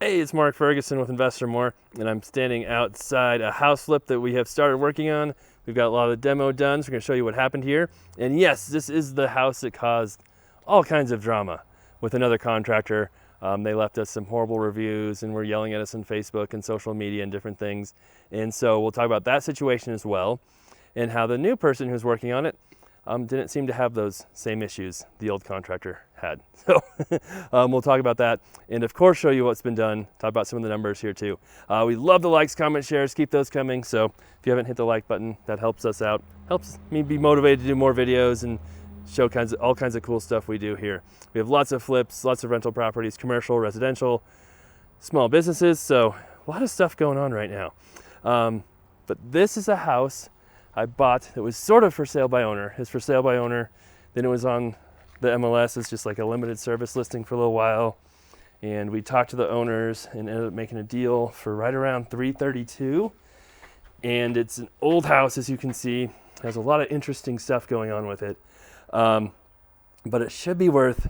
Hey, it's Mark Ferguson with Investor More, and I'm standing outside a house flip that we have started working on. We've got a lot of the demo done, so we're going to show you what happened here. And yes, this is the house that caused all kinds of drama with another contractor. They left us some horrible reviews and were yelling at us on Facebook and social media and different things. And so we'll talk about that situation as well, and how the new person who's working on it didn't seem to have those same issues the old contractor had. So we'll talk about that, and of course show you what's been done, talk about some of the numbers here too. We love the likes, comments, shares, keep those coming. So if you haven't hit the like button, that helps us out, helps me be motivated to do more videos and show all kinds of cool stuff we do here. We have lots of flips, lots of rental properties, commercial, residential, small businesses, so a lot of stuff going on right now. But this is a house I bought that was sort of for sale by owner. It's for sale by owner. Then it was on the MLS as just like a limited service listing for a little while. And we talked to the owners and ended up making a deal for right around $332. And it's an old house, as you can see. There's a lot of interesting stuff going on with it. But it should be worth,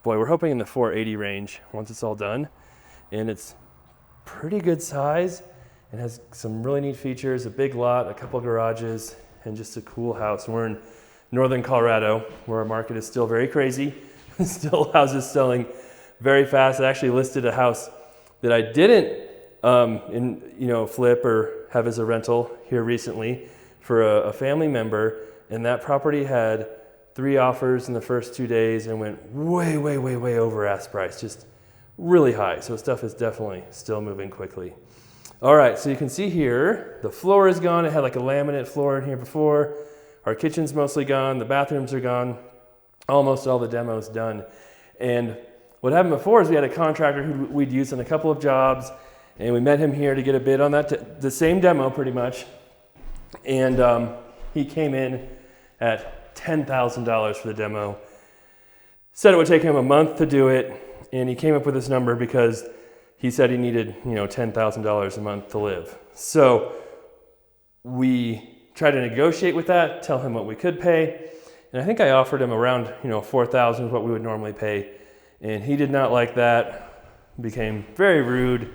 boy, we're hoping in the 480 range once it's all done. And it's pretty good size. It has some really neat features, a big lot, a couple garages, and just a cool house. And we're in northern Colorado, where our market is still very crazy. Still houses selling very fast. I actually listed a house that I didn't flip or have as a rental here recently for a family member, and that property had 3 offers in the first 2 days and went way over ask price, just really high. So stuff is definitely still moving quickly. All right, so you can see here, the floor is gone. It had like a laminate floor in here before. Our kitchen's mostly gone. The bathrooms are gone. Almost all the demos done. And what happened before is we had a contractor who we'd used on a couple of jobs, and we met him here to get a bid on that, the same demo pretty much. And he came in at $10,000 for the demo. Said it would take him a month to do it, and he came up with this number because he said he needed, $10,000 a month to live. So we tried to negotiate with that, tell him what we could pay. And I think I offered him around, $4,000 is what we would normally pay. And he did not like that, became very rude,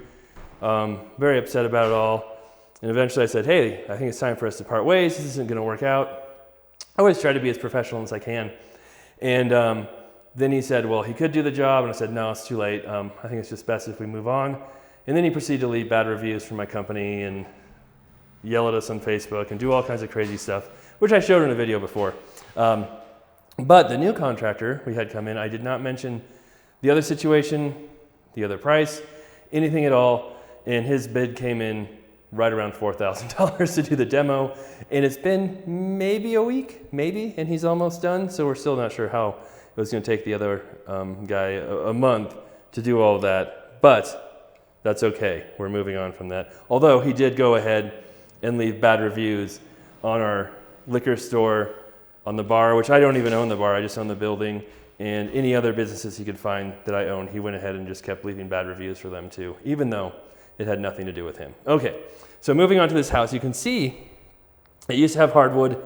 very upset about it all. And eventually I said, hey, I think it's time for us to part ways. This isn't gonna work out. I always try to be as professional as I can. And then he said, well, he could do the job. And I said, no, it's too late. I think it's just best if we move on. And then he proceeded to leave bad reviews for my company and yell at us on Facebook and do all kinds of crazy stuff, which I showed in a video before. But the new contractor we had come in, I did not mention the other situation, the other price, anything at all. And his bid came in right around $4,000 to do the demo. And it's been maybe a week, and he's almost done. So we're still not sure how it was going to take the other guy a month to do all of that, but that's okay. We're moving on from that. Although he did go ahead and leave bad reviews on our liquor store, on the bar, which I don't even own the bar, I just own the building, and any other businesses he could find that I own, he went ahead and just kept leaving bad reviews for them too, even though it had nothing to do with him. Okay, so moving on to this house, you can see it used to have hardwood.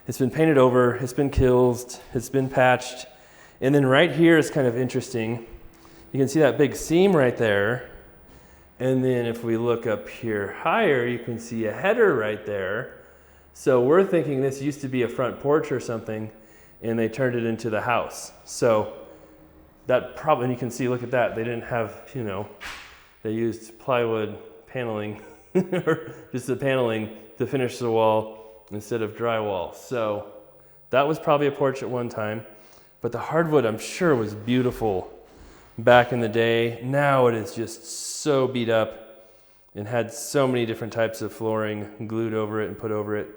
It's been painted over, it's been kilted, it's been patched. And then right here is kind of interesting. You can see that big seam right there. And then if we look up here higher, you can see a header right there. So we're thinking this used to be a front porch or something, and they turned it into the house. So that probably, and you can see, look at that. They didn't have, they used plywood paneling, or just the paneling to finish the wall instead of drywall. So that was probably a porch at one time. But the hardwood, I'm sure, was beautiful back in the day. Now it is just so beat up and had so many different types of flooring glued over it and put over it.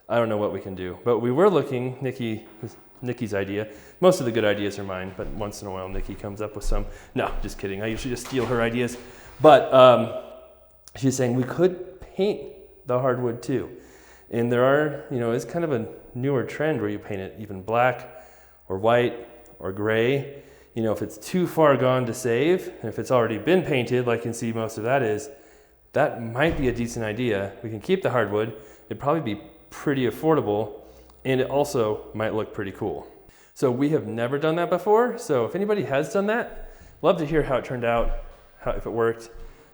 I don't know what we can do. But we were looking, Nikki's idea. Most of the good ideas are mine, but once in a while Nikki comes up with some. No, just kidding. I usually just steal her ideas. But she's saying we could paint the hardwood too. And there are, it's kind of a newer trend where you paint it even black, or white, or gray. If it's too far gone to save, and if it's already been painted, like you can see most of that is, that might be a decent idea. We can keep the hardwood. It'd probably be pretty affordable, and it also might look pretty cool. So we have never done that before, so if anybody has done that, love to hear how it turned out, if it worked.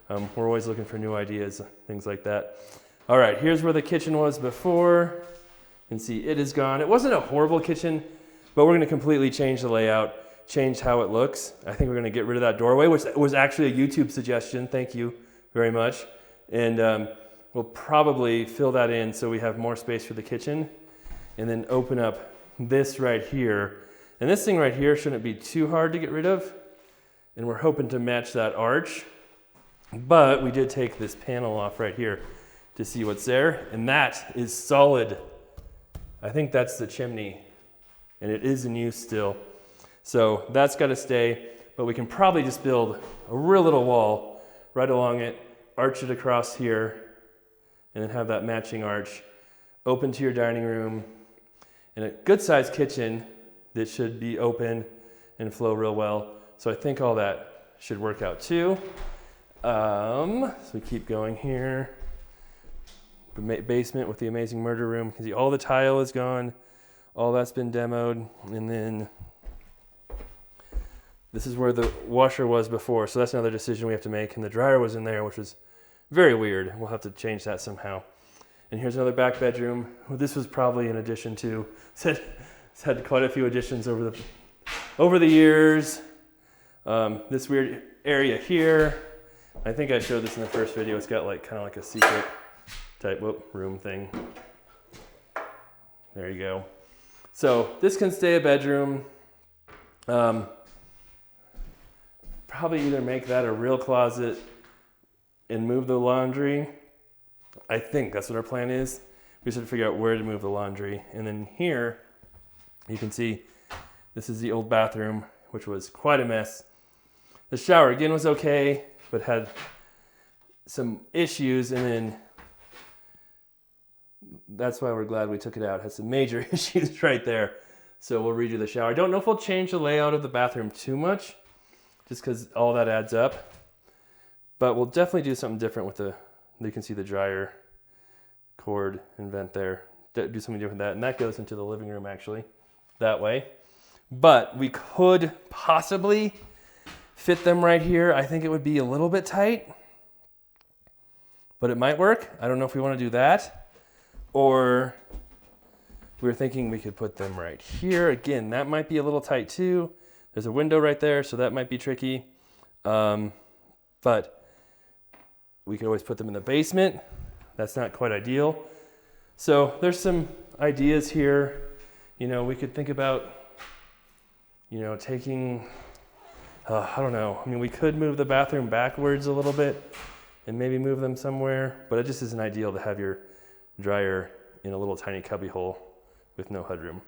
We're always looking for new ideas, things like that. All right, here's where the kitchen was before. You can see it is gone. It wasn't a horrible kitchen, but we're gonna completely change the layout, change how it looks. I think we're gonna get rid of that doorway, which was actually a YouTube suggestion. Thank you very much. And we'll probably fill that in so we have more space for the kitchen, and then open up this right here. And this thing right here shouldn't be too hard to get rid of. And we're hoping to match that arch. But we did take this panel off right here to see what's there. And that is solid. I think that's the chimney. And it is in use still. So that's got to stay. But we can probably just build a real little wall right along it, arch it across here, and then have that matching arch open to your dining room. And a good sized kitchen that should be open and flow real well. So I think all that should work out too. So we keep going here. The basement with the amazing murder room. You can see all the tile is gone. All that's been demoed. And then this is where the washer was before. So that's another decision we have to make. And the dryer was in there, which was very weird. We'll have to change that somehow. And here's another back bedroom. Well, this was probably an addition to. It's had quite a few additions over the years. This weird area here. I think I showed this in the first video. It's got like kind of like a secret type room thing. There you go. So this can stay a bedroom. Probably either make that a real closet and move the laundry. I think that's what our plan is. We should figure out where to move the laundry. And then here, you can see this is the old bathroom, which was quite a mess. The shower again was okay, but had some issues, and then that's why we're glad we took it out. It had some major issues right there. So we'll redo the shower. I don't know if we'll change the layout of the bathroom too much, just because all that adds up. But we'll definitely do something different with you can see the dryer cord and vent there. Do something different with that. And that goes into the living room actually, that way. But we could possibly fit them right here. I think it would be a little bit tight, but it might work. I don't know if we want to do that. Or we were thinking we could put them right here. Again, that might be a little tight too. There's a window right there, so that might be tricky. But we could always put them in the basement. That's not quite ideal. So there's some ideas here. You know, we could think about, you know, taking, I don't know. I mean, we could move the bathroom backwards a little bit and maybe move them somewhere, but it just isn't ideal to have your dryer in a little tiny cubby hole with no headroom.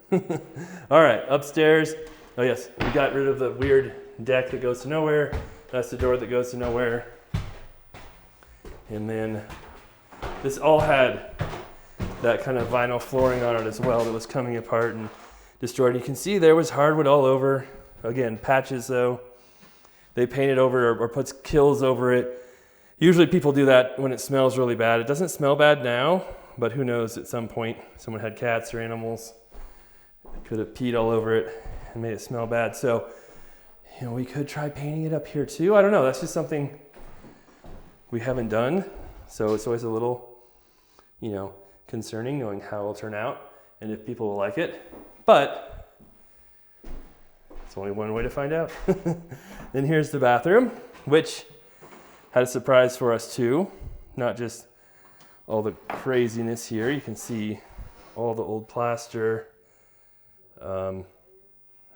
All right, upstairs. Oh yes, we got rid of the weird deck that goes to nowhere. That's the door that goes to nowhere. And then this all had that kind of vinyl flooring on it as well that was coming apart and destroyed. You can see there was hardwood all over. Again, patches though. They painted over or puts kills over it. Usually people do that when it smells really bad. It doesn't smell bad now, but who knows, at some point someone had cats or animals, could have peed all over it and made it smell bad. So, you know, we could try painting it up here too. I don't know, that's just something we haven't done. So it's always a little, you know, concerning knowing how it'll turn out and if people will like it. But it's only one way to find out. Then here's the bathroom, which had a surprise for us too. Not just all the craziness here. You can see all the old plaster, and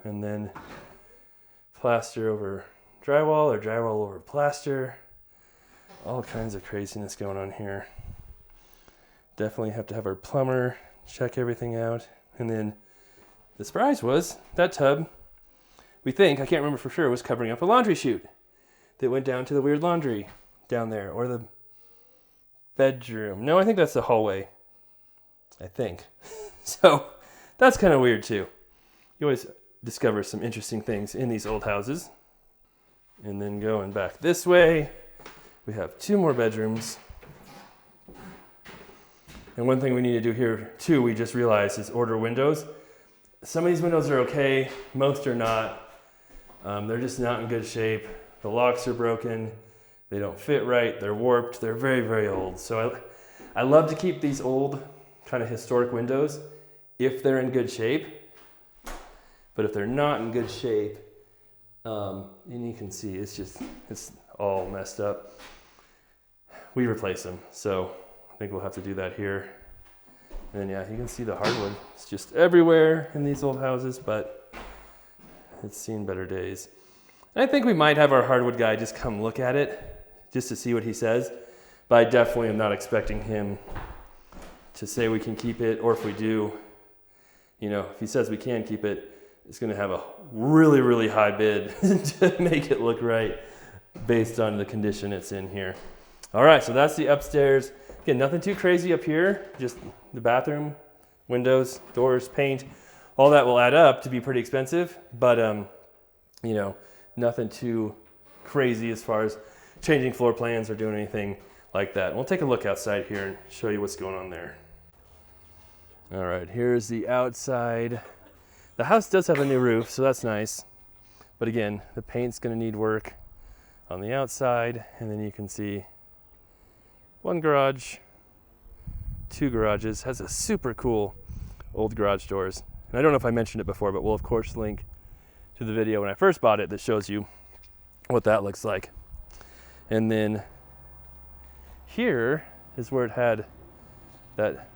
then plaster over drywall or drywall over plaster. All kinds of craziness going on here. Definitely have to have our plumber check everything out. And then the surprise was that tub, we think, I can't remember for sure, was covering up a laundry chute that went down to the weird laundry down there, or the bedroom. No, I think that's the hallway, I think. So that's kind of weird too. You always discover some interesting things in these old houses. And then going back this way, we have 2 more bedrooms. And one thing we need to do here too, we just realized, is order windows. Some of these windows are okay, most are not. They're just not in good shape. The locks are broken. They don't fit right, they're warped, they're very, very old. So I love to keep these old kind of historic windows if they're in good shape. But if they're not in good shape, and you can see it's all messed up, we replace them. So I think we'll have to do that here. And then, yeah, you can see the hardwood. It's just everywhere in these old houses, but it's seen better days. And I think we might have our hardwood guy just come look at it just to see what he says. But I definitely am not expecting him to say we can keep it, or if we do, you know, if he says we can keep it, it's going to have a really, really high bid to make it look right based on the condition it's in here. All right, so that's the upstairs. Again, nothing too crazy up here, just the bathroom, windows, doors, paint, all that will add up to be pretty expensive, but you know, nothing too crazy as far as changing floor plans or doing anything like that. We'll take a look outside here and show you what's going on there. All right, here's the outside. The house does have a new roof, so that's nice. But again, the paint's gonna need work on the outside, and then you can see one garage, two garages, has a super cool old garage doors. And I don't know if I mentioned it before, but we'll of course link to the video when I first bought it that shows you what that looks like. And then here is where it had that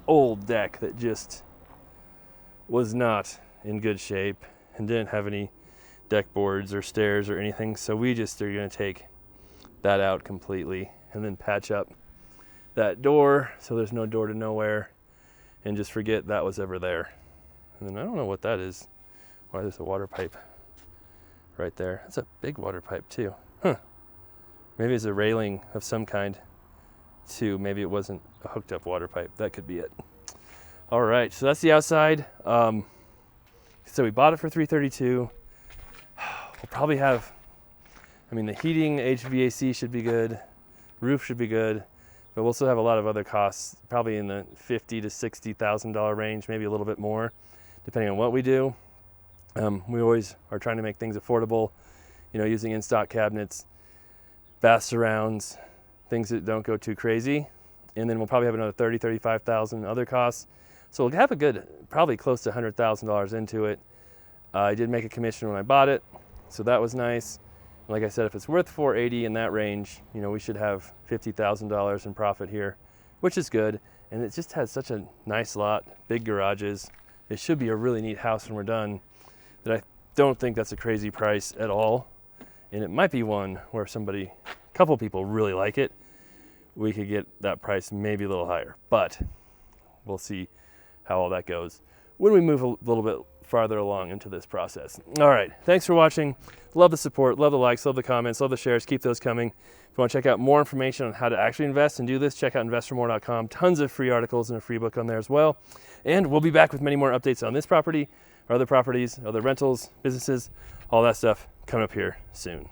old deck that just was not in good shape and didn't have any deck boards or stairs or anything. So we just are gonna take that out completely and then patch up that door so there's no door to nowhere, and just forget that was ever there. And then I don't know what that is. Why there's a water pipe right there. That's a big water pipe too. Huh. Maybe it's a railing of some kind too. Maybe it wasn't a hooked up water pipe. That could be it. All right, so that's the outside. So we bought it for $332. We'll probably have, I mean, the heating, HVAC should be good. Roof should be good, but we'll still have a lot of other costs, probably in the $50,000 to $60,000 range, maybe a little bit more, depending on what we do. We always are trying to make things affordable, you know, using in-stock cabinets, bath surrounds, things that don't go too crazy. And then we'll probably have another $30,000, $35,000 other costs. So we'll have a good, probably close to $100,000 into it. I did make a commission when I bought it, so that was nice. Like I said, if it's worth $480 in that range, you know, we should have $50,000 in profit here, which is good. And it just has such a nice lot, big garages. It should be a really neat house when we're done, that I don't think that's a crazy price at all. And it might be one where a couple people really like it. We could get that price maybe a little higher, but we'll see how all that goes when we move a little bit farther along into this process. All right, thanks for watching. Love the support, love the likes, love the comments, love the shares. Keep those coming. If you want to check out more information on how to actually invest and do this, check out investormore.com. Tons of free articles and a free book on there as well. And we'll be back with many more updates on this property, our other properties, other rentals, businesses, all that stuff coming up here soon.